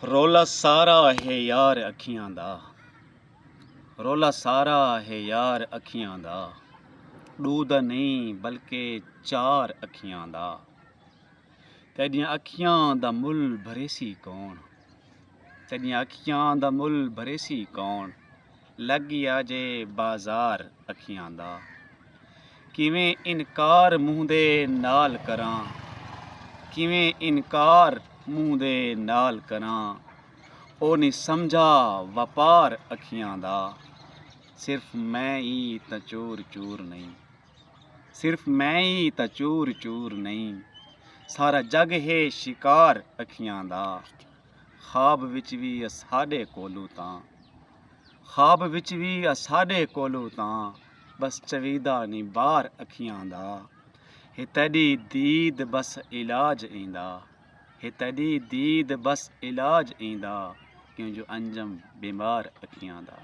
ਰੌਲਾ ਸਾਰਾ ਹੈ ਯਾਰ ਅੱਖੀਆਂ ਦਾ, ਰੌਲਾ ਸਾਰਾ ਹੈ ਯਾਰ ਅੱਖੀਆਂ ਦਾ, ਦੋ ਦਾ ਨਹੀਂ ਬਲਕਿ ਚਾਰ ਅੱਖੀਆਂ ਦਾ। ਤੇਰੀਆਂ ਅੱਖੀਆਂ ਦਾ ਮੁੱਲ ਭਰੇ ਸੀ ਕੌਣ, ਤੇਰੀਆਂ ਅੱਖੀਆਂ ਦਾ ਮੁੱਲ ਭਰੇ ਸੀ ਕੌਣ, ਲੱਗਿਆ ਜੇ ਬਾਜ਼ਾਰ ਅੱਖੀਆਂ ਦਾ। ਕਿਵੇਂ ਇਨਕਾਰ ਮੂੰਹ ਦੇ ਨਾਲ ਕਰਾਂ, ਕਿਵੇਂ ਇਨਕਾਰ ਮੂੰਹ ਦੇ ਨਾਲ ਕਰਾਂ, ਉਹ ਨਹੀਂ ਸਮਝਾ ਵਪਾਰ ਅੱਖੀਆਂ ਦਾ। ਸਿਰਫ ਮੈਂ ਹੀ ਤਾਂ ਚੋਰ ਚੂਰ ਨਹੀਂ, ਸਿਰਫ ਮੈਂ ਹੀ ਤਾਂ ਚੋਰ ਚੂਰ ਨਹੀਂ, ਸਾਰਾ ਜੱਗ ਹੈ ਸ਼ਿਕਾਰ ਅੱਖੀਆਂ ਦਾ। ਖਾਬ ਵਿੱਚ ਵੀ ਸਾਡੇ ਕੋਲੋਂ ਤਾਂ, ਖਾਬ ਵਿੱਚ ਵੀ ਸਾਡੇ ਕੋਲੋਂ ਤਾਂ, ਬਸ ਚਵੀਦਾ ਨਹੀਂ ਬਾਹਰ ਅੱਖੀਆਂ ਦਾ। ਹੈ ਤੇਰੀ ਦੀਦ ਬਸ ਇਲਾਜ ਇੰਦਾ, ਹੈ ਤੇਰੀ ਦੀਦ ਬਸ ਇਲਾਜ ਇੰਦਾ, ਕਿਉਂ ਜੋ ਅੰਜਮ ਬਿਮਾਰ ਅੱਖੀਆਂ ਦਾ।